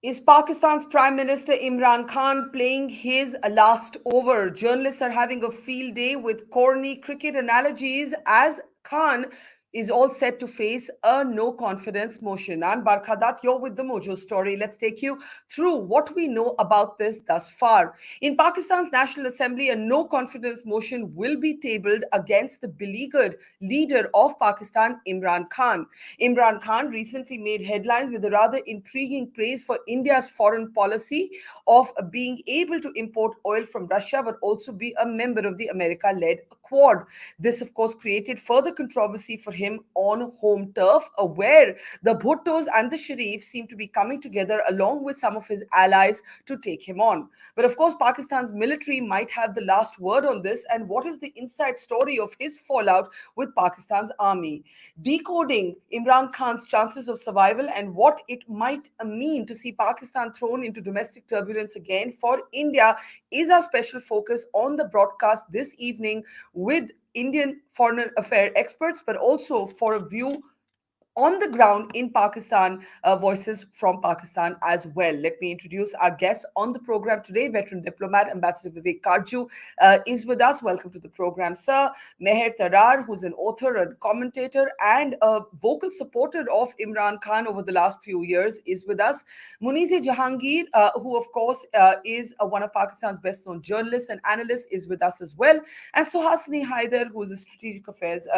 Is Pakistan's Prime Minister Imran Khan playing his last over? Journalists are having a field day with corny cricket analogies as Khan is all set to face a no confidence motion. I'm Barkha Dutt, you're with the Mojo story. Let's take you through what we know about this thus far. In Pakistan's National Assembly, a no confidence motion will be tabled against the beleaguered leader of Pakistan, Imran Khan. Imran Khan recently made headlines with a rather intriguing praise for India's foreign policy of being able to import oil from Russia but also be a member of the America led Quad. This, of course, created further controversy for him on home turf, where the Bhuttos and the Sharif seem to be coming together along with some of his allies to take him on. But of course, Pakistan's military might have the last word on this. And what is the inside story of his fallout with Pakistan's army? Decoding Imran Khan's chances of survival and what it might mean to see Pakistan thrown into domestic turbulence again for India is our special focus on the broadcast this evening with Indian foreign affair experts, but also for a view on the ground in Pakistan, voices from Pakistan as well. Let me introduce our guest on the program today, veteran diplomat, Ambassador Vivek Katju, is with us. Welcome to the program, sir. Mher Tarar, who's an author and commentator and a vocal supporter of Imran Khan over the last few years, is with us. Munizae Jahangir, who of course is one of Pakistan's best-known journalists and analysts, is with us as well. And Suhasini Haider, who is a strategic affairs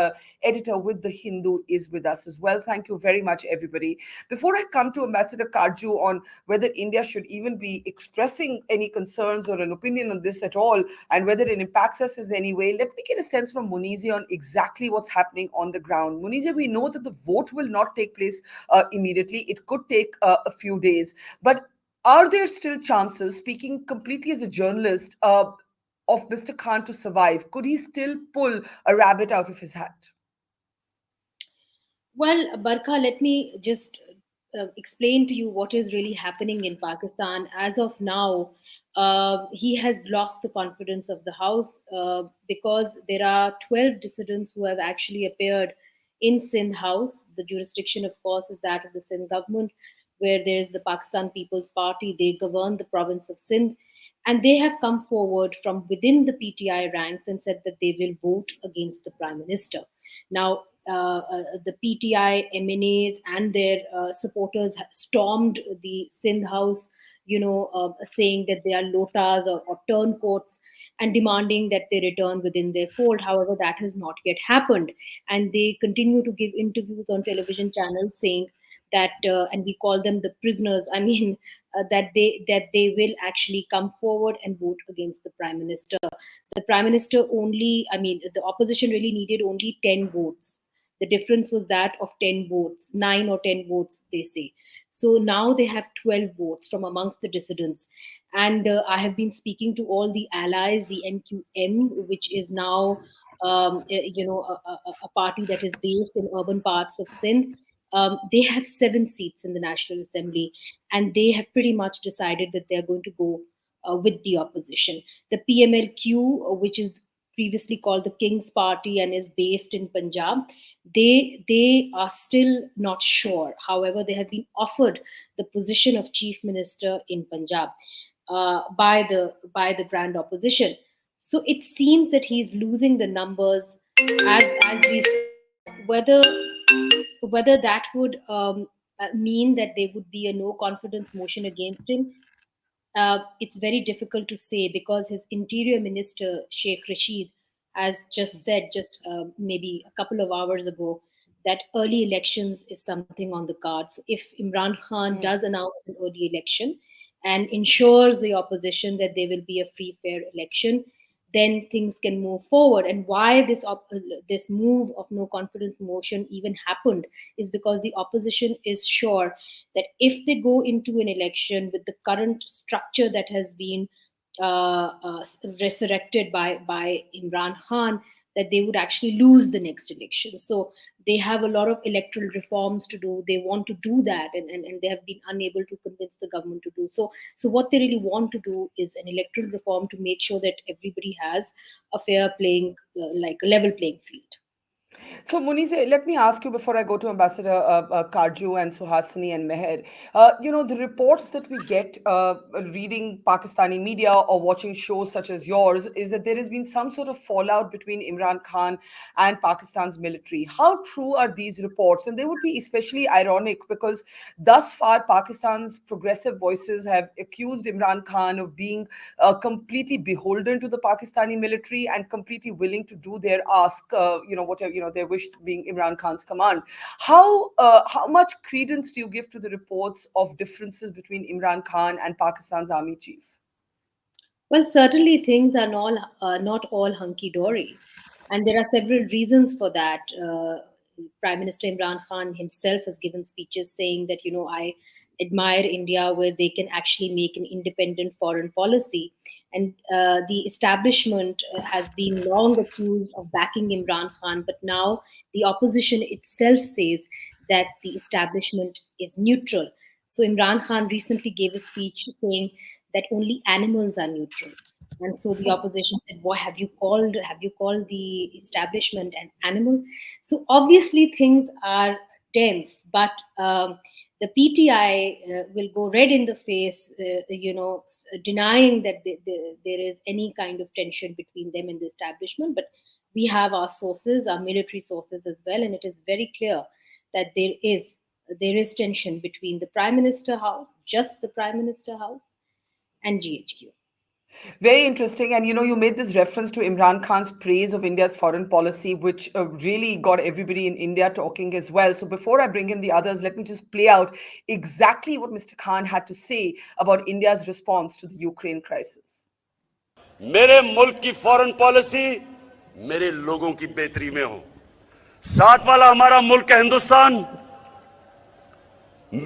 editor with The Hindu, is with us as well. Thank you very much, everybody. Before I come to Ambassador Karju on whether India should even be expressing any concerns or an opinion on this at all, and whether it impacts us in any way, let me get a sense from Munizae on exactly what's happening on the ground. Munizae, we know that the vote will not take place immediately. It could take a few days. But are there still chances, speaking completely as a journalist, of Mr. Khan to survive? Could he still pull a rabbit out of his hat? Well, Barkha, let me just explain to you what is really happening in Pakistan. As of now, he has lost the confidence of the House because there are 12 dissidents who have actually appeared in Sindh House. The jurisdiction, of course, is that of the Sindh government, where there is the Pakistan People's Party. They govern the province of Sindh. And they have come forward from within the PTI ranks and said that they will vote against the Prime Minister. Now, the PTI MNAs and their supporters stormed the Sindh House, saying that they are lotas or turncoats and demanding that they return within their fold. However, that has not yet happened. And they continue to give interviews on television channels saying that, and we call them the prisoners. I mean, that they will actually come forward and vote against the prime minister. The prime minister only, I mean, the opposition really needed only 10 votes. The difference was that of 10 votes, 9 or 10 votes, they say. So now they have 12 votes from amongst the dissidents. And I have been speaking to all the allies, the MQM, which is now, a party that is based in urban parts of Sindh. They have 7 seats in the National Assembly, and they have pretty much decided that they're going to go with the opposition. The PMLQ, which is previously called the King's Party and is based in Punjab, they are still not sure. However, they have been offered the position of chief minister in Punjab by the grand opposition. So it seems that he's losing the numbers as we see. Whether that would mean that there would be a no confidence motion against him, it's very difficult to say because his interior minister, Sheikh Rashid, has just said, just maybe a couple of hours ago, that early elections is something on the cards. If Imran Khan Hmm. does announce an early election and ensures the opposition that there will be a free, fair election, then things can move forward. And why this move of no confidence motion even happened is because the opposition is sure that if they go into an election with the current structure that has been resurrected by Imran Khan, that they would actually lose the next election. So they have a lot of electoral reforms to do. They want to do that, and they have been unable to convince the government to do so. So what they really want to do is an electoral reform to make sure that everybody has a fair playing, like a level playing field. So, Munizae, let me ask you before I go to Ambassador Katju and Suhasini and Mher. The reports that we get reading Pakistani media or watching shows such as yours is that there has been some sort of fallout between Imran Khan and Pakistan's military. How true are these reports? And they would be especially ironic because thus far, Pakistan's progressive voices have accused Imran Khan of being completely beholden to the Pakistani military and completely willing to do their ask, whatever their wish being Imran Khan's command. How much credence do you give to the reports of differences between Imran Khan and Pakistan's army chief? Well, certainly things are not all hunky dory, and there are several reasons for that. Prime Minister Imran Khan himself has given speeches saying that I admire India where they can actually make an independent foreign policy, and the establishment has been long accused of backing Imran Khan, but now the opposition itself says that the establishment is neutral. So Imran Khan recently gave a speech saying that only animals are neutral. And so the opposition said, "Why have you called the establishment an animal?" So obviously things are tense, but the PTI will go red in the face, denying that there is any kind of tension between them and the establishment. But we have our sources, our military sources as well, and it is very clear that there is tension between the Prime Minister House, just the Prime Minister House, and GHQ. Very interesting. And you made this reference to Imran Khan's praise of India's foreign policy, which really got everybody in India talking as well. So before I bring in the others, let me just play out exactly what Mr. Khan had to say about India's response to the Ukraine crisis. मेरे मुल्क की foreign policy मेरे लोगों की बेहतरी में हो। साथ वाला हमारा मुल्क है हिंदुस्तान।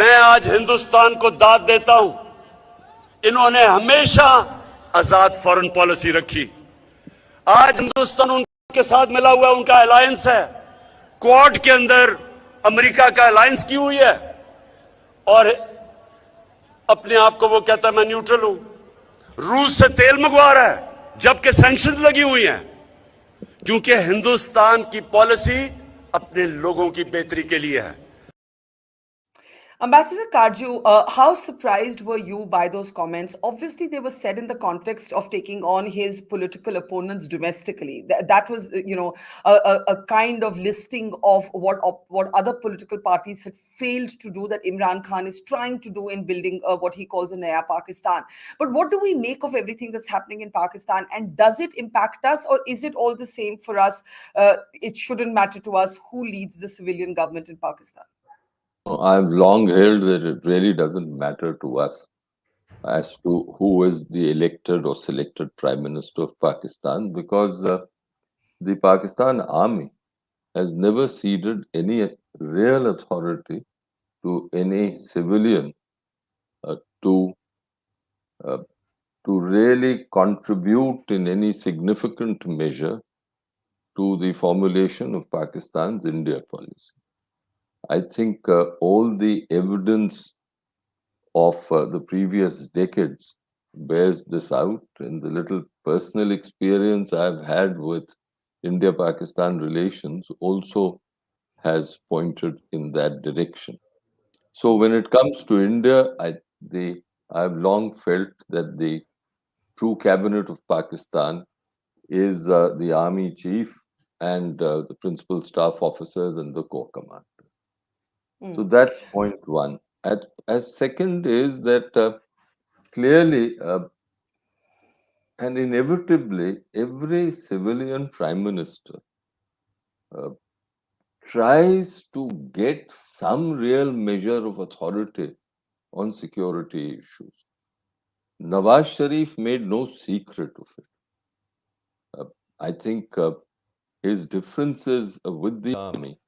मैं आज हिंदुस्तान को दाद देता हूं। इन्होंने हमेशा आजाद फॉरेन पॉलिसी रखी। आज हिंदुस्तान उनके साथ मिला हुआ है, उनका अलायंस है। क्वाड के अंदर अमेरिका का अलायंस की हुई है और अपने आप को वो कहता है मैं न्यूट्रल हूं। रूस से तेल मंगवा रहा है जबकि सैंक्शंस लगी हुई हैं, क्योंकि हिंदुस्तान की पॉलिसी अपने लोगों की बेहतरी के लिए है। Ambassador Katju, how surprised were you by those comments? Obviously, they were said in the context of taking on his political opponents domestically. That was, a kind of listing of what other political parties had failed to do that Imran Khan is trying to do in building what he calls a Naya Pakistan. But what do we make of everything that's happening in Pakistan? And does it impact us, or is it all the same for us? It shouldn't matter to us who leads the civilian government in Pakistan. I've long held that it really doesn't matter to us as to who is the elected or selected Prime Minister of Pakistan, because the Pakistan Army has never ceded any real authority to any civilian uh, to uh, to really contribute in any significant measure to the formulation of Pakistan's India policy. I think all the evidence of the previous decades bears this out, and the little personal experience I've had with India-Pakistan relations also has pointed in that direction. So when it comes to India, I've long felt that the true cabinet of Pakistan is the army chief and the principal staff officers and the corps command. So Hmm. that's point one. As second is that clearly and inevitably every civilian prime minister uh, tries to get some real measure of authority on security issues. Nawaz Sharif made no secret of it. I think his differences with the army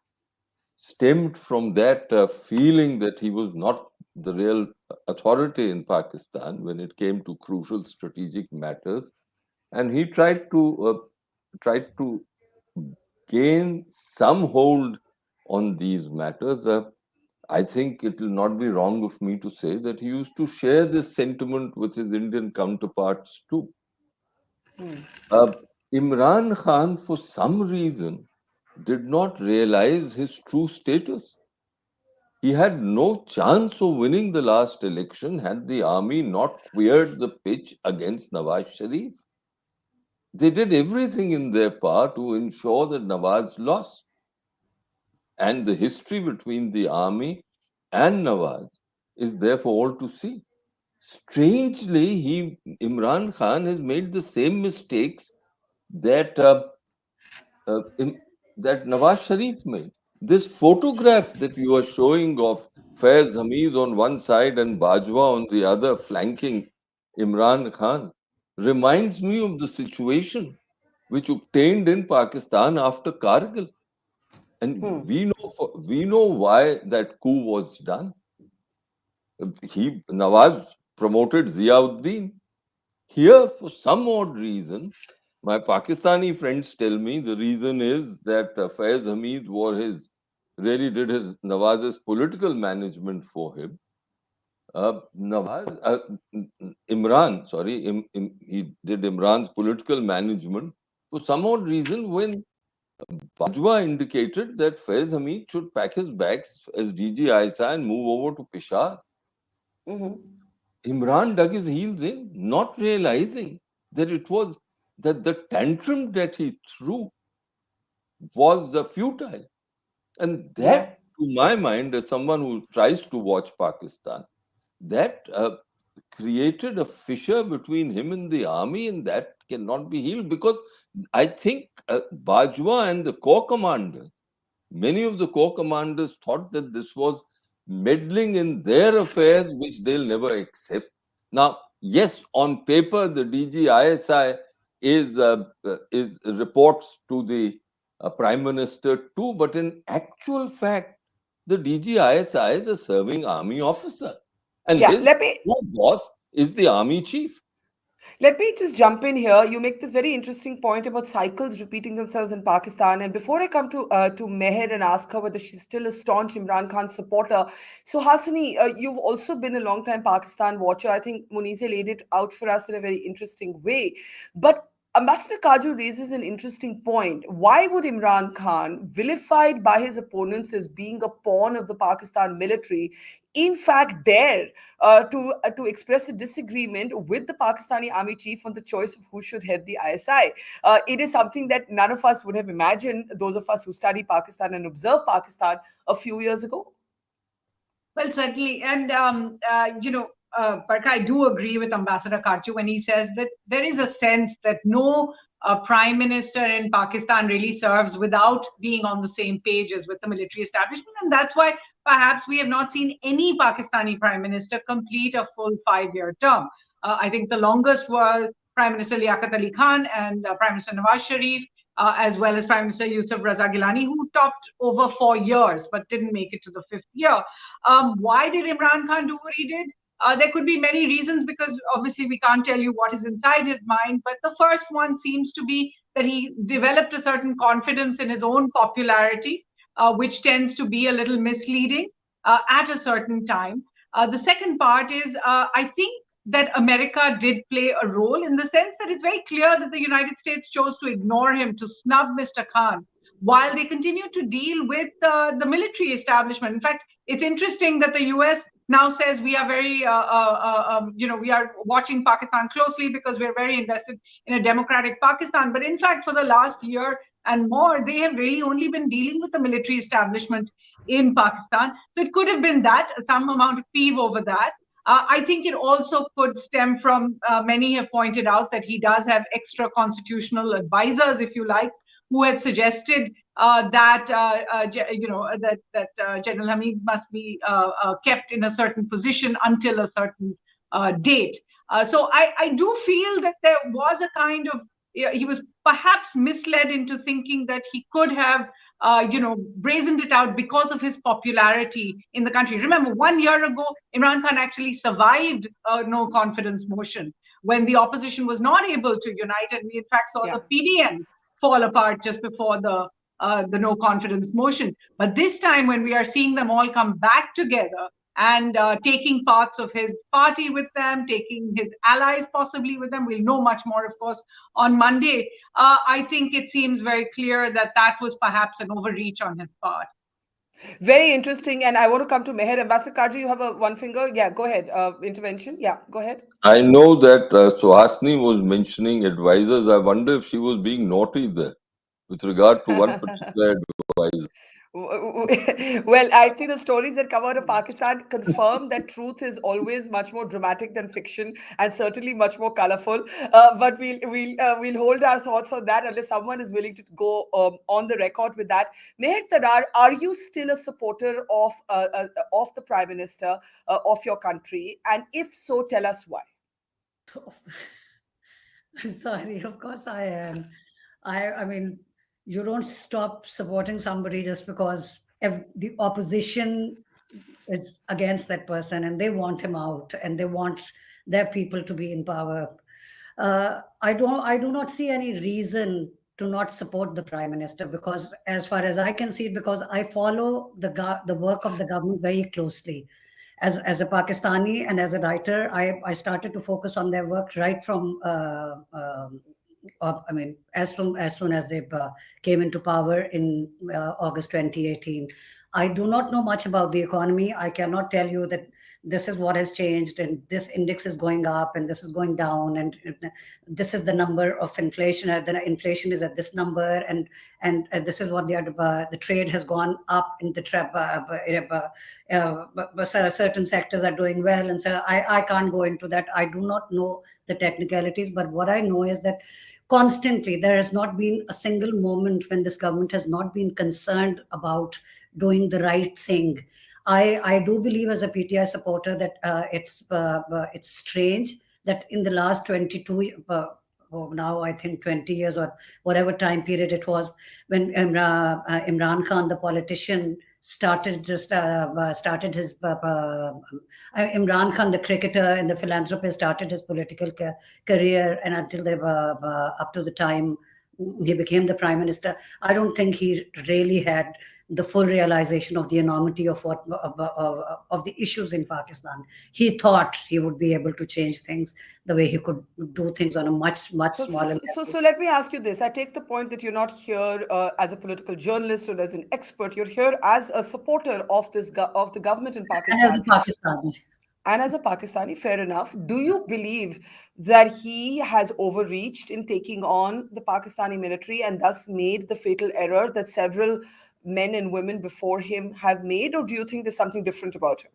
stemmed from that feeling that he was not the real authority in Pakistan when it came to crucial strategic matters, and he tried to gain some hold on these matters. I think it will not be wrong of me to say that he used to share this sentiment with his Indian counterparts too. Hmm. Uh, Imran Khan, for some reason, did not realize his true status. He had no chance of winning the last election had the army not cleared the pitch against Nawaz Sharif. They did everything in their power to ensure that Nawaz lost. And the history between the army and Nawaz is there for all to see. Strangely, Imran Khan has made the same mistakes that that Nawaz Sharif made. This photograph that you are showing of Faiz Hamid on one side and Bajwa on the other, flanking Imran Khan, reminds me of the situation which obtained in Pakistan after Kargil. And we know why that coup was done. Nawaz promoted Ziauddin. Here, for some odd reason, my Pakistani friends tell me the reason is that Faiz Hamid really did his Nawaz's political management for him. He did Imran's political management. For some odd reason, when Bajwa indicated that Faiz Hamid should pack his bags as DG ISA and move over to Peshawar, Imran dug his heels in, not realizing that the tantrum that he threw was futile. And that, to my mind, as someone who tries to watch Pakistan, that created a fissure between him and the army, and that cannot be healed because I think Bajwa and the corps commanders, many of the corps commanders thought that this was meddling in their affairs, which they'll never accept. Now, yes, on paper, the DG ISI is reports to the Prime Minister too, but in actual fact, the DG ISI is a serving army officer, and his true boss is the army chief. Let me just jump in here. You make this very interesting point about cycles repeating themselves in Pakistan. And before I come to Mher and ask her whether she's still a staunch Imran Khan supporter, Suhasini, you've also been a long time Pakistan watcher. I think Munizae laid it out for us in a very interesting way. But Ambassador Katju raises an interesting point. Why would Imran Khan, vilified by his opponents as being a pawn of the Pakistan military, in fact dare to express a disagreement with the Pakistani army chief on the choice of who should head the ISI? It is something that none of us would have imagined, those of us who study Pakistan and observe Pakistan a few years ago. Well, certainly. And, Barkha, I do agree with Ambassador Katju when he says that there is a sense that no prime minister in Pakistan really serves without being on the same page as with the military establishment. And that's why perhaps we have not seen any Pakistani prime minister complete a full 5-year term. I think the longest were Prime Minister Liaquat Ali Khan and Prime Minister Nawaz Sharif, as well as Prime Minister Yusuf Raza Gilani, who topped over 4 years but didn't make it to the 5th year. Why did Imran Khan do what he did? There could be many reasons, because obviously we can't tell you what is inside his mind. But the first one seems to be that he developed a certain confidence in his own popularity, which tends to be a little misleading at a certain time. The second part is, I think that America did play a role, in the sense that it's very clear that the United States chose to ignore him, to snub Mr. Khan, while they continue to deal with the military establishment. In fact, it's interesting that the US now says we are very, we are watching Pakistan closely because we're very invested in a democratic Pakistan. But in fact, for the last year and more, they have really only been dealing with the military establishment in Pakistan. So it could have been that, some amount of peeve over that. I think it also could stem from, many have pointed out that he does have extra constitutional advisors, if you like, who had suggested that General Hamid must be kept in a certain position until a certain date. So I do feel that there was a kind of, he was perhaps misled into thinking that he could have brazened it out because of his popularity in the country. Remember, 1 year ago, Imran Khan actually survived a no confidence motion when the opposition was not able to unite, and we in fact saw the PDM fall apart just before the no confidence motion. But this time, when we are seeing them all come back together, and taking parts of his party with them, taking his allies possibly with them. We'll know much more, of course, on Monday. I think it seems very clear that that was perhaps an overreach on his part. Very interesting. And I want to come to Meher. Ambassador Katju, you have a one finger? Yeah, go ahead. Intervention. Yeah, go ahead. I know that Suhasini was mentioning advisors. I wonder if she was being naughty there with regard to one particular advisor. Well, I think the stories that come out of Pakistan confirm that truth is always much more dramatic than fiction, and certainly much more colorful. But we'll hold our thoughts on that unless someone is willing to go on the record with that. Meher Tarar, are you still a supporter of the Prime Minister of your country? And if so, tell us why. I'm sorry, of course I am. I mean, you don't stop supporting somebody just because the opposition is against that person and they want him out and they want their people to be in power. I do not see any reason to not support the prime minister, because as far as I can see it, because I follow the work of the government very closely. As a Pakistani and as a writer, I started to focus on their work right from I mean, as soon as they came into power in August 2018. I do not know much about the economy. I cannot tell you that this is what has changed and this index is going up and this is going down and this is the number of inflation. The inflation is at this number and this is what the trade has gone up in the trap. Certain sectors are doing well, and so I can't go into that. I do not know the technicalities, but what I know is that constantly there has not been a single moment when this government has not been concerned about doing the right thing. I do believe as a PTI supporter that it's strange that in the last 22 now I think 20 years or whatever time period it was, when Imran Khan, the politician, started his Imran Khan, the cricketer and the philanthropist, started his political career, and until they up to the time he became the prime minister, I don't think he really had the full realization of the enormity of of the issues in Pakistan. He thought he would be able to change things the way he could do things on a much smaller level. So let me ask you this. I take the point that you're not here as a political journalist or as an expert. You're here as a supporter of of the government in Pakistan. And as a Pakistani. And as a Pakistani, fair enough. Do you believe that he has overreached in taking on the Pakistani military and thus made the fatal error that several men and women before him have made? Or do you think there's something different about him?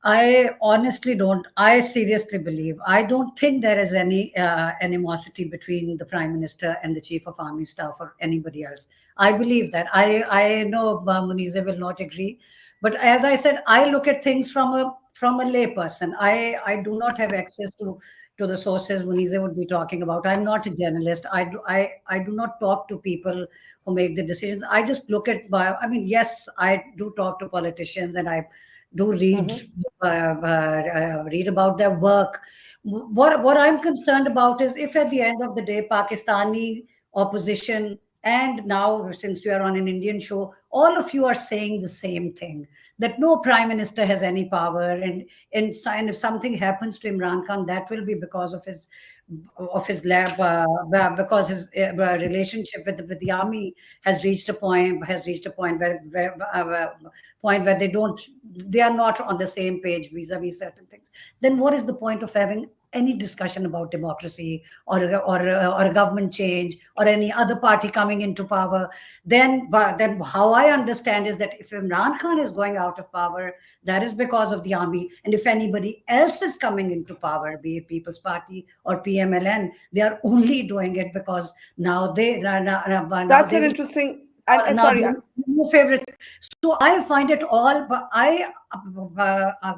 I honestly don't. I seriously believe. I don't think there is any animosity between the Prime Minister and the Chief of Army Staff or anybody else. I believe that. I know Munizae will not agree, but as I said, I look at things from a layperson. I do not have access to the sources Munizae would be talking about. I'm not a journalist. I do not talk to people who make the decisions. I just look at. I mean, yes, I do talk to politicians and I do read read about their work. What I'm concerned about is if at the end of the day Pakistani opposition, and now since we are on an Indian show, all of you are saying the same thing, that no prime minister has any power, and if something happens to Imran Khan, that will be because of his lab, because his relationship with the army has reached a point where they are not on the same page vis-a-vis certain things. Then what is the point of having any discussion about democracy or a government change or any other party coming into power? Then how I understand is that if Imran Khan is going out of power, that is because of the army. And if anybody else is coming into power, be it People's Party or PMLN, they are only doing it because now That's an interesting. And sorry, favorite. So I find it all, but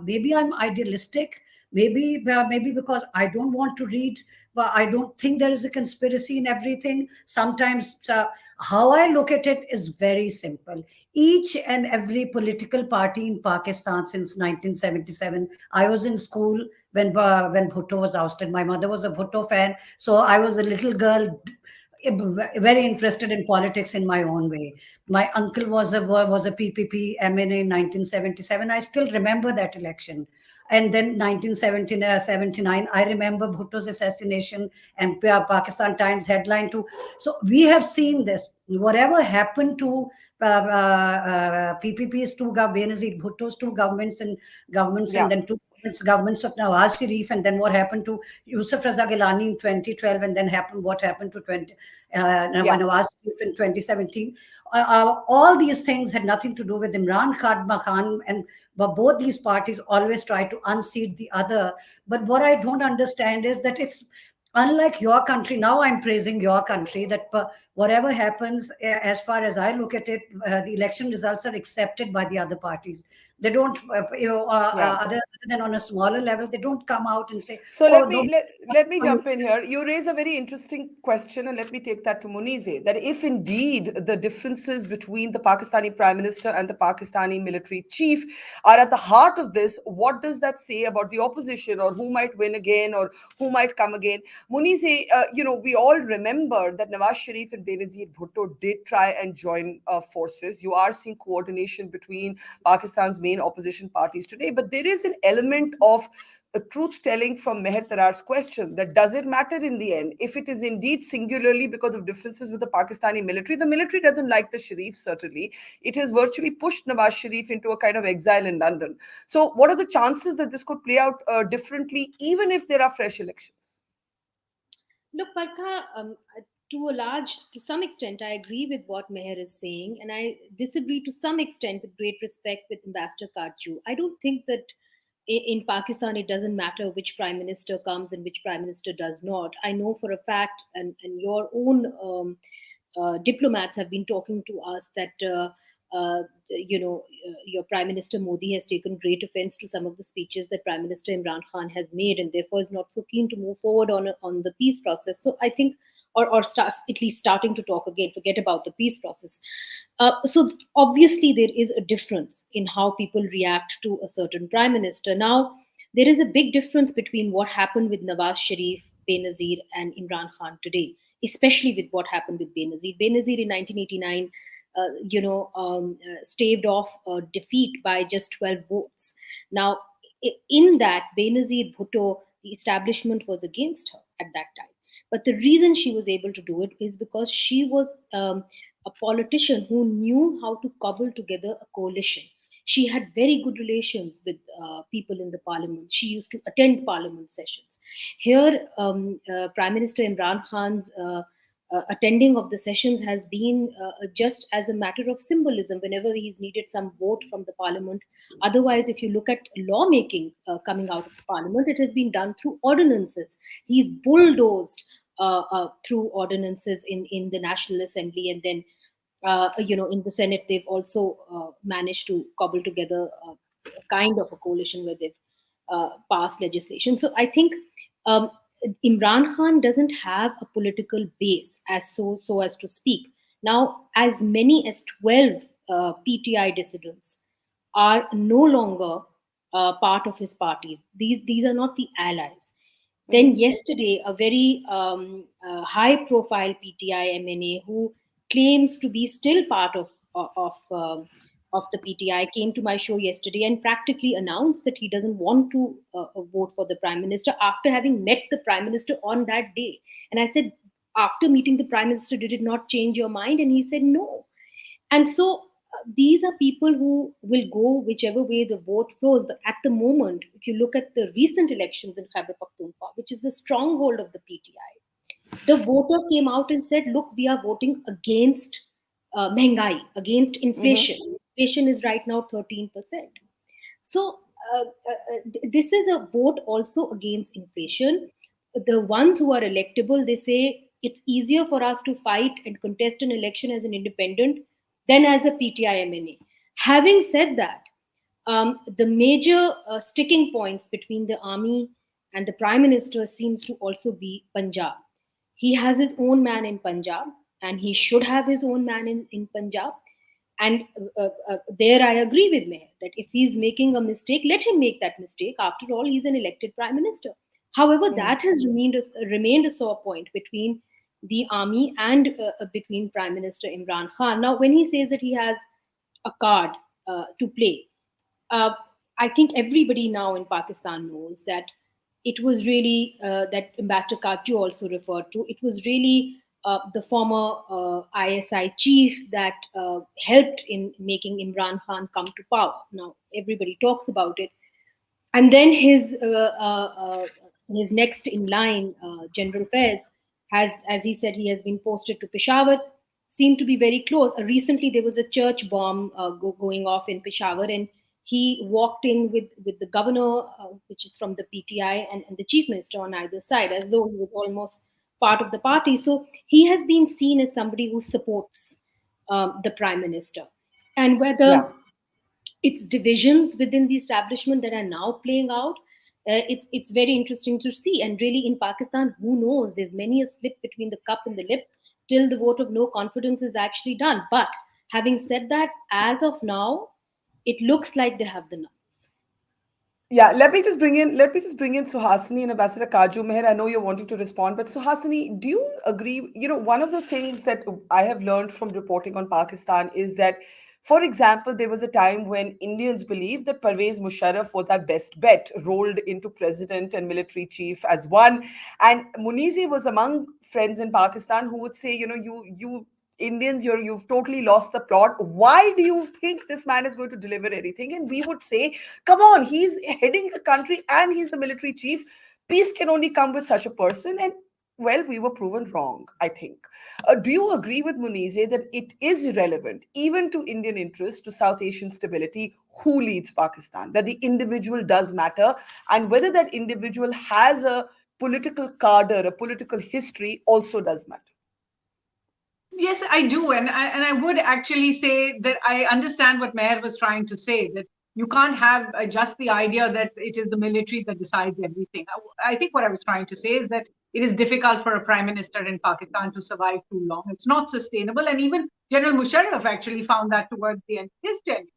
maybe I'm idealistic. Maybe because I don't want to read, but I don't think there is a conspiracy in everything. Sometimes how I look at it is very simple. Each and every political party in Pakistan since 1977. I was in school when Bhutto was ousted. My mother was a Bhutto fan, so I was a little girl very interested in politics in my own way. My uncle was a PPP MNA in 1977. I still remember that election. And then 1979, I remember Bhutto's assassination and Pakistan Times headline too. So we have seen this. Whatever happened to PPP's two Benazir Bhutto's two governments, Yeah. and then two governments of Nawaz Sharif, and then what happened to Yusuf Raza Gilani in 2012, and then what happened to Yeah. Nawaz Sharif in 2017. All these things had nothing to do with Imran Khan, but both these parties always try to unseat the other. But what I don't understand is that it's unlike your country. Now I'm praising your country, that whatever happens, as far as I look at it, the election results are accepted by the other parties. They don't, Yeah. other than on a smaller level, they don't come out and say, So "Oh, let no." me let me jump in here. You raise a very interesting question, and let me take that to Munizae. That if indeed the differences between the Pakistani Prime Minister and the Pakistani military chief are at the heart of this, what does that say about the opposition, or who might win again, or who might come again? Munizae, we all remember that Nawaz Sharif and Benazir Bhutto did try and join forces. You are seeing coordination between Pakistan's main opposition parties today, but there is an element of a truth telling from Mher Tarar's question, that does it matter in the end? If it is indeed singularly because of differences with the military doesn't like the Sharif, certainly. It has virtually pushed Nawaz Sharif into a kind of exile in London. So, what are the chances that this could play out differently, even if there are fresh elections? Look, Barkha, to some extent, I agree with what Meher is saying, and I disagree to some extent, with great respect, with Ambassador Katju. I don't think that in Pakistan it doesn't matter which prime minister comes and which prime minister does not. I know for a fact, and your own diplomats have been talking to us, that your Prime Minister Modi has taken great offense to some of the speeches that Prime Minister Imran Khan has made, and therefore is not so keen to move forward on the peace process. So I think, or starts at least starting to talk again. Forget about the peace process. So obviously there is a difference in how people react to a certain prime minister. Now there is a big difference between what happened with Nawaz Sharif, Benazir, and Imran Khan today, especially with what happened with Benazir. Benazir in 1989, staved off defeat by just 12 votes. Now, in that, Benazir Bhutto, the establishment was against her at that time. But the reason she was able to do it is because she was a politician who knew how to cobble together a coalition. She had very good relations with people in the parliament. She used to attend parliament sessions. Here, Prime Minister Imran Khan's attending of the sessions has been just as a matter of symbolism whenever he's needed some vote from the parliament. Otherwise, if you look at lawmaking coming out of the parliament, it has been done through ordinances. He's bulldozed through ordinances in the National Assembly, and then in the Senate they've also managed to cobble together a kind of a coalition where they've passed legislation. So I think um, Imran Khan doesn't have a political base so as to speak. Now, as many as 12 PTI dissidents are no longer part of his parties. These are not the allies. Then Mhm. yesterday, a very high-profile PTI MNA who claims to be still part of the PTI came to my show yesterday and practically announced that he doesn't want to vote for the prime minister after having met the prime minister on that day. And I said, after meeting the prime minister, did it not change your mind? And he said no. And so these are people who will go whichever way the vote flows. But at the moment, if you look at the recent elections in Khyber Pakhtunkhwa, which is the stronghold of the PTI, the voter came out and said, look, we are voting against Mehngai, against Mhm. inflation. Inflation is right now 13%. So this is a vote also against inflation. The ones who are electable, they say it's easier for us to fight and contest an election as an independent than as a PTI MNA. Having said that, the major sticking points between the army and the prime minister seems to also be Punjab. He has his own man in Punjab, and he should have his own man in Punjab. And there I agree with Meher that if he's making a mistake, let him make that mistake. After all, he's an elected prime minister. However, Mhm. that has remained a sore point between the army and between Prime Minister Imran Khan. Now, when he says that he has a card to play, uh, I think everybody now in Pakistan knows that it was really that Ambassador Katju also referred to. It was really the former ISI chief that helped in making Imran Khan come to power. Now everybody talks about it, and then his next in line, General Faiz, has, as he said, he has been posted to Peshawar. Seemed to be very close. Recently, there was a church bomb going off in Peshawar, and he walked in with the governor, which is from the PTI, and the chief minister on either side, as though he was almost part of the party. So he has been seen as somebody who supports the prime minister, and Yeah. whether it's divisions within the establishment that are now playing out. It's very interesting to see. And really, in Pakistan, who knows? There's many a slip between the cup and the lip till the vote of no confidence is actually done. But having said that, as of now, it looks like they have the numbers. Yeah, let me just bring in Suhasini and Ambassador Kaju. Meher, I know you're wanting to respond, but Suhasini, do you agree? One of the things that I have learned from reporting on Pakistan is that, for example, there was a time when Indians believed that Pervez Musharraf was our best bet, rolled into president and military chief as one. And Munizae was among friends in Pakistan who would say, you Indians, you've totally lost the plot. Why do you think this man is going to deliver anything? And we would say, come on, he's heading the country and he's the military chief. Peace can only come with such a person. And well, we were proven wrong, I think. Do you agree with Munizae that it is irrelevant, even to Indian interests, to South Asian stability, who leads Pakistan? That the individual does matter, and whether that individual has a political cadre, a political history, also does matter. Yes, I do, and I would actually say that I understand what Mher was trying to say, that you can't have just the idea that it is the military that decides everything. I think what I was trying to say is that it is difficult for a prime minister in Pakistan to survive too long. It's not sustainable, and even General Musharraf actually found that towards the end of his tenure,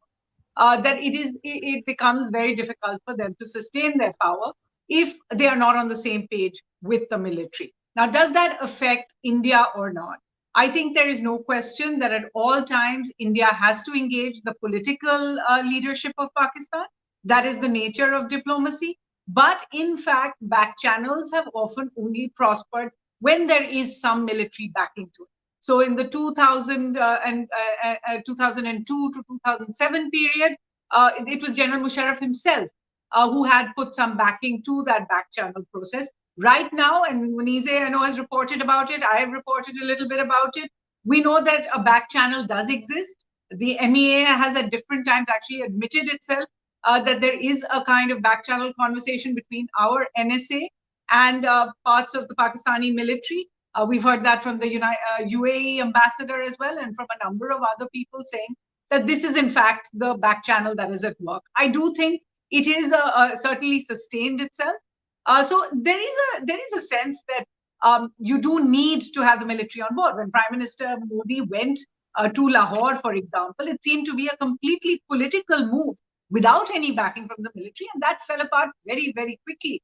that it becomes very difficult for them to sustain their power if they are not on the same page with the military. Now, does that affect India or not? I think there is no question that at all times India has to engage the political leadership of Pakistan. That is the nature of diplomacy. But in fact, back channels have often only prospered when there is some military backing to it. So in the 2002 to 2007 period, it was General Musharraf himself who had put some backing to that back channel process. Right now, and Munizae, I know, has reported about it, I have reported a little bit about it, we know that a back channel does exist. The MEA has at different times actually admitted itself that there is a kind of back channel conversation between our NSA and parts of the Pakistani military. We've heard that from the UAE ambassador as well, and from a number of other people saying that this is in fact the back channel that is at work. I do think it is certainly sustained itself. So there is a sense that you do need to have the military on board. When Prime Minister Modi went to Lahore, for example, it seemed to be a completely political move without any backing from the military, and that fell apart very, very quickly.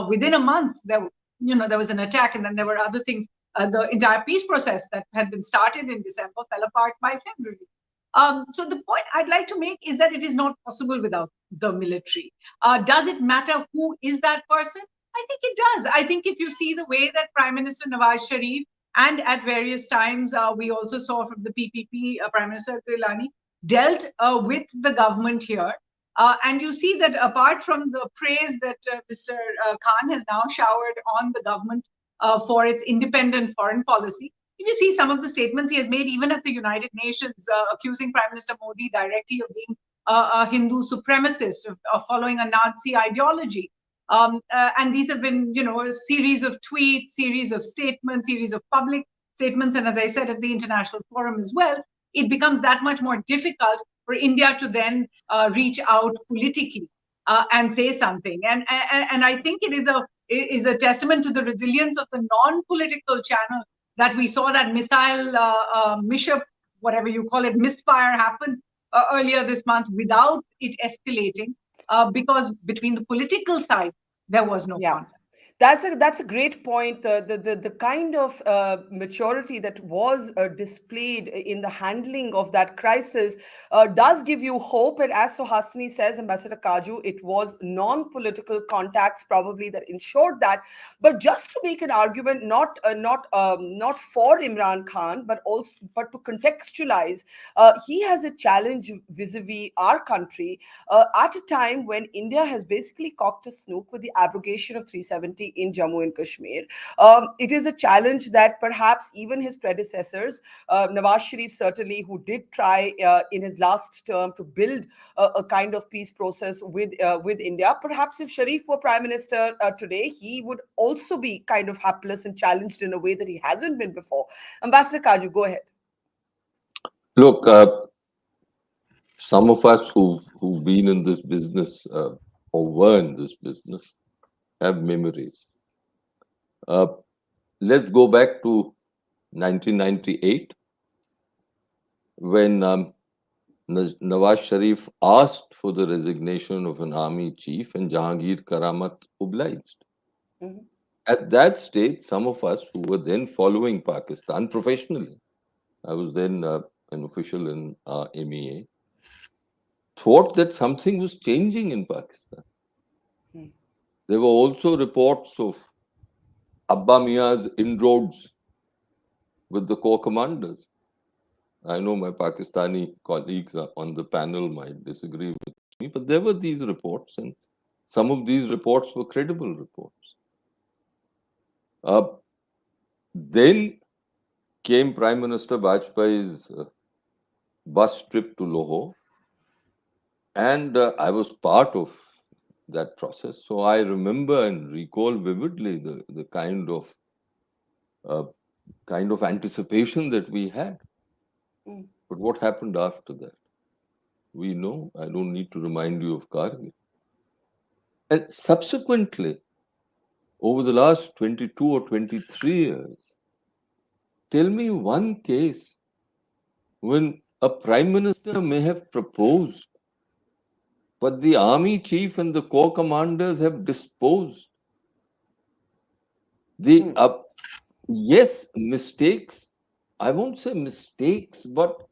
Within a month, there was an attack, and then there were other things. The entire peace process that had been started in December fell apart by February. So the point I'd like to make is that it is not possible without the military. Does it matter who is that person? I think it does. I think if you see the way that Prime Minister Nawaz Sharif, and at various times we also saw from the PPP, Prime Minister Gilani, dealt with the government here. And you see that apart from the praise that Mr. Khan has now showered on the government for its independent foreign policy, if you see some of the statements he has made, even at the United Nations, accusing Prime Minister Modi directly of being a Hindu supremacist, of following a Nazi ideology. And these have been, a series of tweets, series of statements, series of public statements. And as I said at the international forum as well, it becomes that much more difficult for India to then reach out politically and say something. And I think it is a testament to the resilience of the non-political channel that we saw that missile, whatever you call it, misfire happen earlier this month without it escalating, because between the political side, there was no contact. That's a great point. The kind of maturity that was displayed in the handling of that crisis does give you hope. And as Suhasini says, Ambassador Kaju, it was non-political contacts probably that ensured that. But just to make an argument, not for Imran Khan, but to contextualize, he has a challenge vis-a-vis our country at a time when India has basically cocked a snook with the abrogation of 370 in Jammu and Kashmir. It is a challenge that perhaps even his predecessors, Nawaz Sharif certainly, who did try in his last term to build a kind of peace process with India, perhaps if Sharif were prime minister today, he would also be kind of hapless and challenged in a way that he hasn't been before. Ambassador Kaju, go ahead. Look, some of us who've been in this business or were in this business have memories. Let's go back to 1998 when Nawaz Sharif asked for the resignation of an army chief and Jahangir Karamat obliged. Mhm. At that stage, some of us who were then following Pakistan professionally, I was then an official in MEA, thought that something was changing in Pakistan. There were also reports of Abba Mia's inroads with the corps commanders. I know my Pakistani colleagues on the panel might disagree with me, but there were these reports, and some of these reports were credible reports. Then came Prime Minister Bajpayee's bus trip to Lahore, and I was part of that process. So I remember and recall vividly the kind of anticipation that we had. But what happened after that? We know. I don't need to remind you of Kargil. And subsequently, over the last 22 or 23 years, tell me one case when a prime minister may have proposed, but the army chief and the corps commanders have disposed. Yes, mistakes. I won't say mistakes, but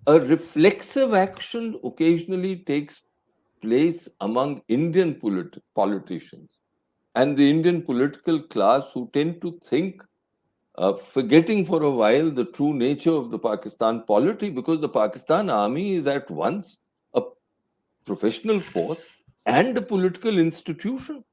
a reflexive action occasionally takes place among Indian politicians and the Indian political class who tend to think, forgetting for a while the true nature of the Pakistan polity, because the Pakistan army is at once a professional force and a political institution.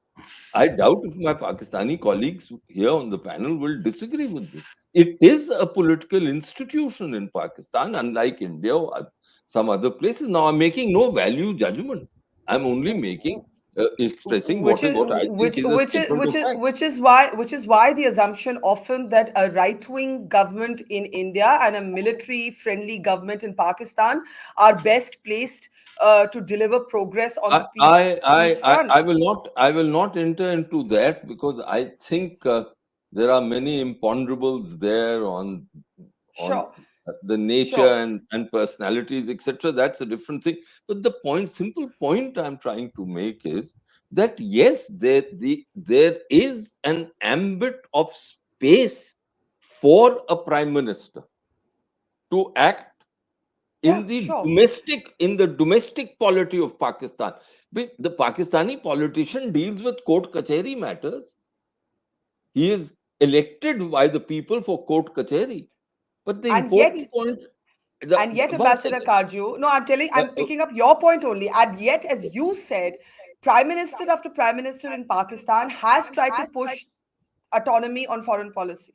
I doubt if my Pakistani colleagues here on the panel will disagree with this. It is a political institution in Pakistan, unlike India or some other places. Now, I'm making no value judgment. I'm only expressing what I think is a statement of fact. Which is why the assumption often that a right-wing government in India and a military-friendly government in Pakistan are best placed to deliver progress on the peace front. I will not enter into that, because I think there are many imponderables there on Sure. the nature Sure. and personalities, etc. That's a different thing. But the simple point I'm trying to make is that yes, there is an ambit of space for a prime minister to act in the domestic polity of Pakistan. The Pakistani politician deals with court kacheri matters. He is elected by the people for court kacheri. But the important point. And yet, Ambassador Kaju, no, I'm picking up your point only. And yet, as you said, Prime Minister after Prime Minister in Pakistan has tried to push autonomy on foreign policy.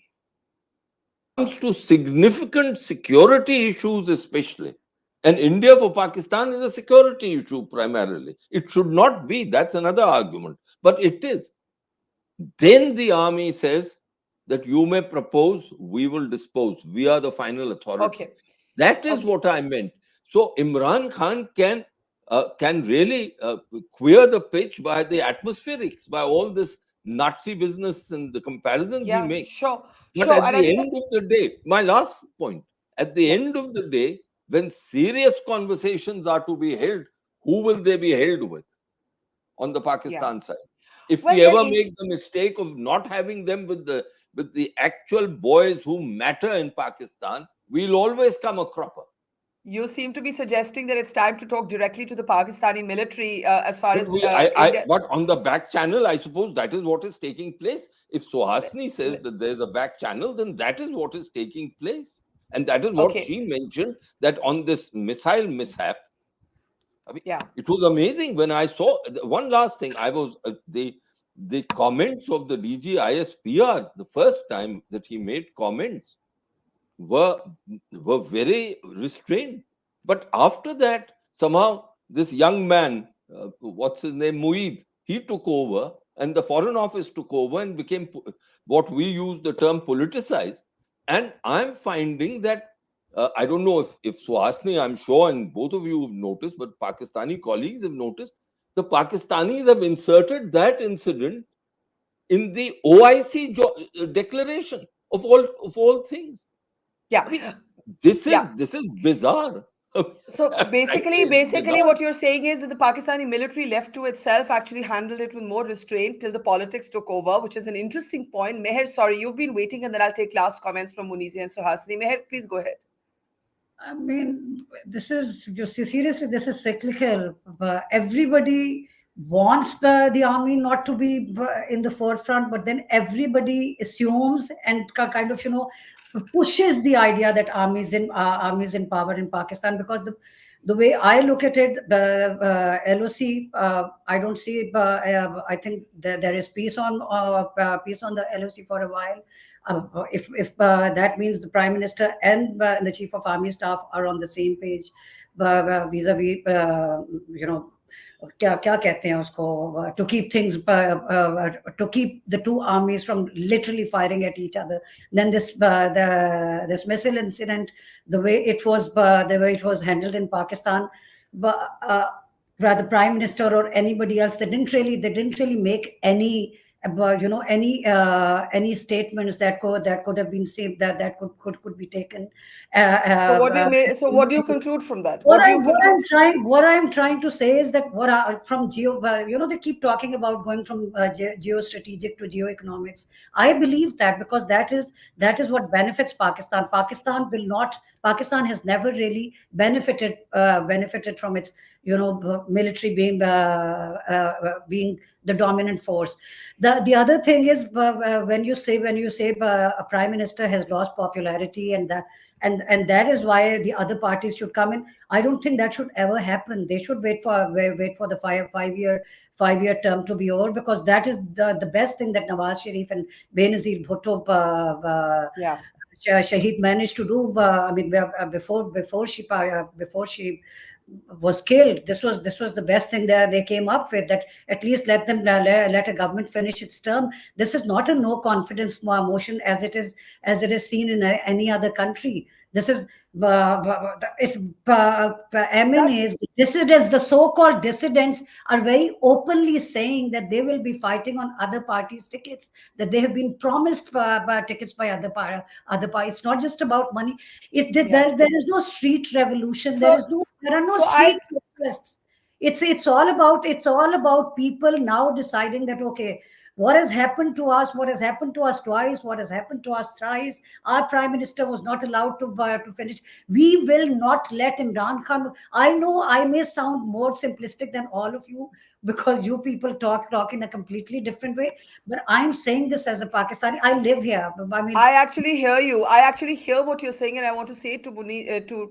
Comes to significant security issues, especially. And India for Pakistan is a security issue primarily. It should not be. That's another argument. But it is. Then the army says that you may propose, we will dispose. We are the final authority. Okay. That is what I meant. So Imran Khan can really queer the pitch by the atmospherics, by all this Nazi business and the comparisons he makes. Sure. But at the end of the day, my last point, at the end of the day, when serious conversations are to be held, who will they be held with on the Pakistan side? If Well, we then ever make the mistake of not having them with the actual boys who matter in Pakistan, we'll always come a cropper. you seem to be suggesting that it's time to talk directly to the Pakistani military as far But as India. but on the back channel, I suppose that is what is taking place. If Suhasini says that there's a back channel, then that is what is taking place. And that is what Okay. she mentioned, that on this missile mishap, I mean, Yeah. it was amazing when I saw one last thing. I was the comments of the DG ISPR the first time that he made comments were very restrained. But after that, somehow this young man, what's his name, Mueed, he took over, and the Foreign Office took over and became what we use the term politicized. And I'm finding that I don't know if Suhasini, I'm sure, and both of you have noticed, but Pakistani colleagues have noticed, the Pakistanis have inserted that incident in the OIC declaration of all things. Yeah. I mean, this Yeah. is bizarre. So Frankly, basically, it's basically, bizarre. what you're saying is that the Pakistani military, left to itself, actually handled it with more restraint till the politics took over, which is an interesting point. Meher, sorry, you've been waiting, and then I'll take last comments from Munizae and Suhasini. Meher, please go ahead. I mean, this is, you see, seriously, this is cyclical. Everybody wants the army not to be in the forefront, but then everybody assumes and kind of, pushes the idea that armies in power in Pakistan, because the way I look at it, the LOC, I don't see. I think there is peace on the LOC for a while. If that means the prime minister and the chief of army staff are on the same page vis-a-vis, क्या क्या कहते हैं उसको, to keep things to keep the two armies from literally firing at each other, then this missile incident, the way it was handled in Pakistan, but the prime minister or anybody else, they didn't really make any about any statements that could have been saved, that could be taken. So what do you so what do you conclude from that? What What do you conclude? what I'm trying to say is that from they keep talking about going from geostrategic to geoeconomics. I believe that, because that is what benefits Pakistan. Pakistan has never really benefited from its military being the dominant force. The other thing is, when you say a prime minister has lost popularity, and that is why the other parties should come in. I don't think that should ever happen. They should wait for the five-year term to be over, because that is the best thing that Nawaz Sharif and Benazir Bhutto Yeah. Shahid managed to do. I mean, before she was killed, this was the best thing that they came up with, that at least let a government finish its term. This is not a no confidence motion as it is seen in any other country. This is MNAs, dissidents, the so-called dissidents are very openly saying that they will be fighting on other parties' tickets, that they have been promised tickets by other parties. It's not just about money. There is no street revolution. So- There are no so street protests. It's all about people now deciding that, okay, what has happened to us twice, what has happened to us thrice. Our prime minister was not allowed to finish. We will not let Imran Khan. I know I may sound more simplistic than all of you, because you people talk in a completely different way, but I'm saying this as a Pakistani. I live here. I mean, I actually hear you. I actually hear what you're saying, and I want to say to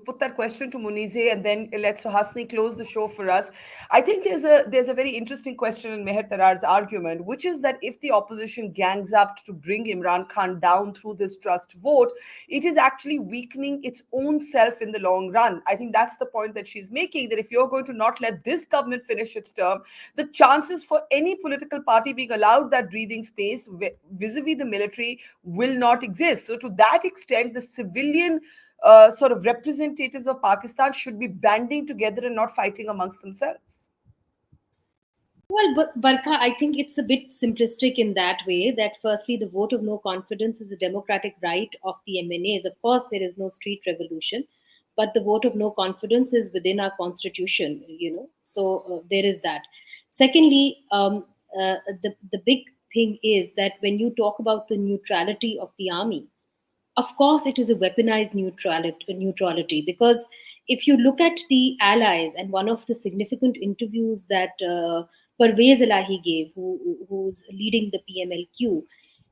put that question to Munizae, and then let Suhasini close the show for us. I think there's a very interesting question in Mher Tarar's argument, which is that if the opposition gangs up to bring Imran Khan down through this trust vote, it is actually weakening its own self in the long run. I think that's the point that she's making, that if you're going to not let this government finish its term, the chances for any political party being allowed that breathing space vis-a-vis the military will not exist. So to that extent, the civilian sort of representatives of Pakistan should be banding together and not fighting amongst themselves. Well, but Barkha, I think it's a bit simplistic in that way, that firstly, the vote of no confidence is a democratic right of the MNAs. Of course, there is no street revolution, but the vote of no confidence is within our constitution, so there is that. Secondly, the big thing is that when you talk about the neutrality of the army, of course it is a weaponized neutrality, because if you look at the allies, and one of the significant interviews that Parvez Elahi gave, who's leading the PMLQ,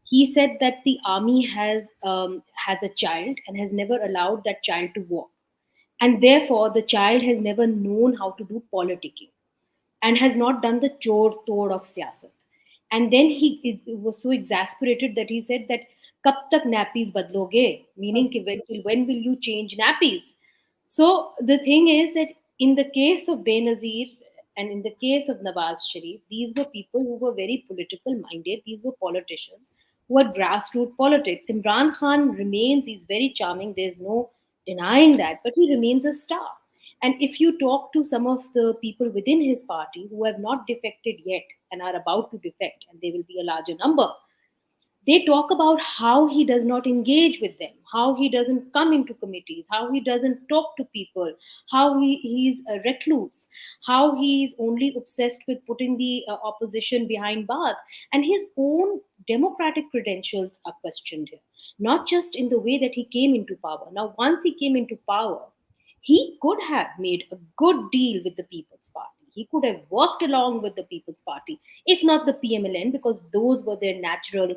he said that the army has a child and has never allowed that child to walk, and therefore the child has never known how to do politicking and has not done the chore tod of siyasat. And then he it was so exasperated that he said that kab tak nappies badloge, meaning ki till when will you change nappies? So the thing is that in the case of Benazir and in the case of Nawaz Sharif, these were people who were very political minded. These were politicians who had grassroots politics. Imran Khan remains, he's very charming, there's no denying that, but he remains a star. And if you talk to some of the people within his party who have not defected yet and are about to defect, and they will be a larger number, they talk about how he does not engage with them, how he doesn't come into committees, how he doesn't talk to people, how he's a recluse, how he's only obsessed with putting the opposition behind bars. And his own democratic credentials are questioned here, not just in the way that he came into power. Now, once he came into power, he could have made a good deal with the People's Party. He could have worked along with the People's Party, if not the PMLN, because those were their natural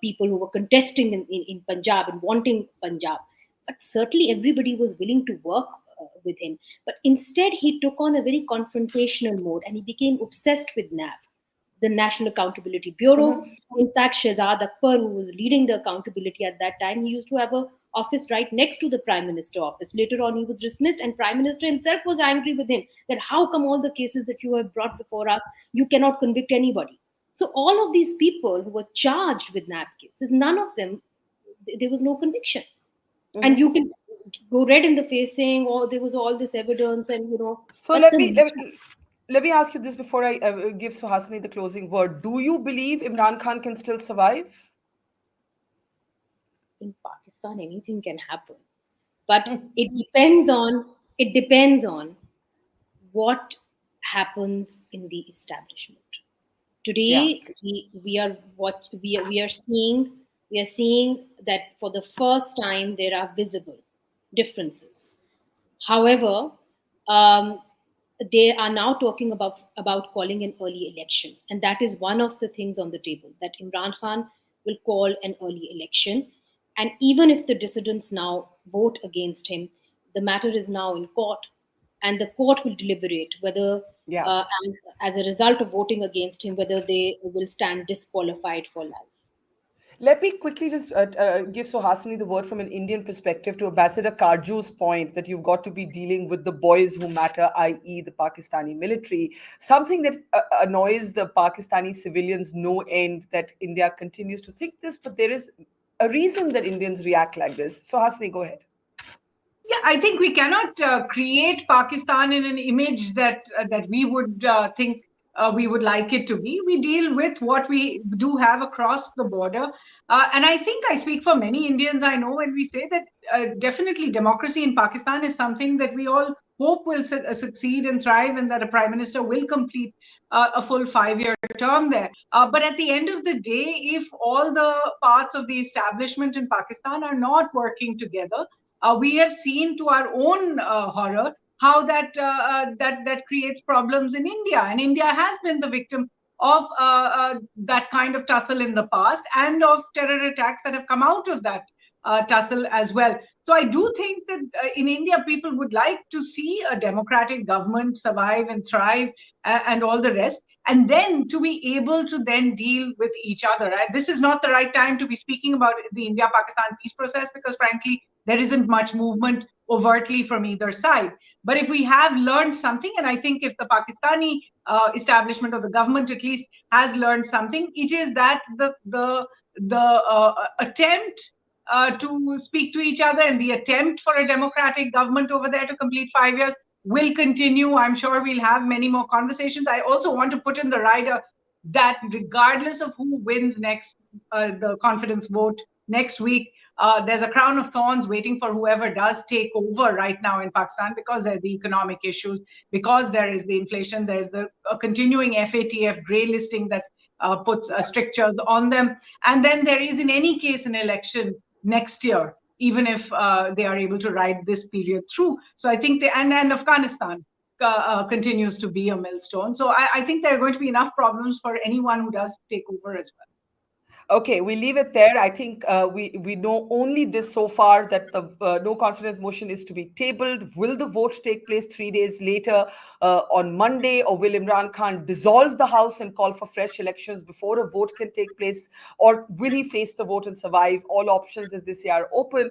people who were contesting in Punjab and wanting Punjab. But certainly everybody was willing to work with him. But instead, he took on a very confrontational mode and he became obsessed with NAB, the National Accountability Bureau. In fact, Shehzad Akbar, who was leading the accountability at that time, he used to have a office right next to the Prime Minister office. Later on, he was dismissed, and Prime Minister himself was angry with him that how come all the cases that you have brought before us, you cannot convict anybody. So all of these people who were charged with NAB cases, none of them, there was no conviction. And you can go red in the face saying, oh, there was all this evidence, and So let me ask you this before I give Suhasini the closing word. Do you believe Imran Khan can still survive? In Pakistan, anything can happen, but it depends on what happens in the establishment. Yeah. Today, we are seeing that for the first time there are visible differences. However, um, they are now talking about calling an early election, and that is one of the things on the table, that Imran Khan will call an early election. And even if the dissidents now vote against him, the matter is now in court, and the court will deliberate whether, Yeah. as a result of voting against him, whether they will stand disqualified for life. Let me quickly just give Suhasini the word from an Indian perspective to Ambassador Katju's point that you've got to be dealing with the boys who matter, i.e., the Pakistani military. Something that annoys the Pakistani civilians no end, that India continues to think this, but there is a reason that Indians react like this. Suhasini, go ahead. Yeah, I think we cannot create Pakistan in an image that we would think we would like it to be. We deal with what we do have across the border. And I think I speak for many Indians I know when we say that definitely democracy in Pakistan is something that we all hope will succeed and thrive, and that a prime minister will complete a full 5-year term there. But at the end of the day, if all the parts of the establishment in Pakistan are not working together, we have seen to our own horror how that creates problems in India, and India has been the victim of that kind of tussle in the past, and of terror attacks that have come out of that tussle as well. So I do think that in India, people would like to see a democratic government survive and thrive, and all the rest, and then to be able to then deal with each other. This is not the right time to be speaking about the India-Pakistan peace process, because frankly, there isn't much movement overtly from either side. But if we have learned something, and I think if the Pakistani establishment, or the government at least, has learned something, it is that the attempt to speak to each other, and the attempt for a democratic government over there to complete 5 years will continue. I'm sure we'll have many more conversations. I also want to put in the rider that regardless of who wins next, the confidence vote next week, there's a crown of thorns waiting for whoever does take over right now in Pakistan, because there are the economic issues, because there is the inflation, there's a continuing FATF grey listing that puts strictures on them. And then there is, in any case, an election next year, even if they are able to ride this period through. So I think and Afghanistan continues to be a millstone. So I think there are going to be enough problems for anyone who does take over as well. Okay, we leave it there. I think we know only this so far, that the no confidence motion is to be tabled. Will the vote take place 3 days later on Monday, or will Imran Khan dissolve the House and call for fresh elections before a vote can take place, or will he face the vote and survive? All options, as they say, are open.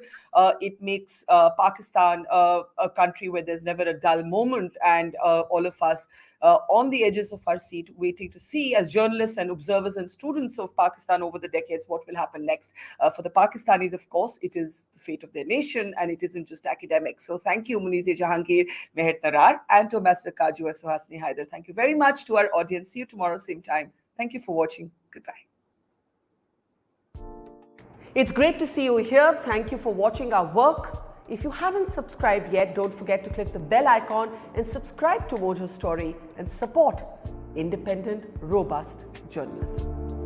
It makes Pakistan a country where there's never a dull moment, and all of us on the edges of our seat, waiting to see, as journalists and observers and students of Pakistan over the decades, what will happen next. For the Pakistanis, of course, it is the fate of their nation, and it isn't just academics. So thank you, Munizae, Jahangir, Mher, Tarar, and to Ambassador Katju and Suhasini, Haider. Thank you very much to our audience. See you tomorrow, same time. Thank you for watching. Goodbye. It's great to see you here. Thank you for watching our work. If you haven't subscribed yet, don't forget to click the bell icon and subscribe to Mojo Story and support independent, robust journalism.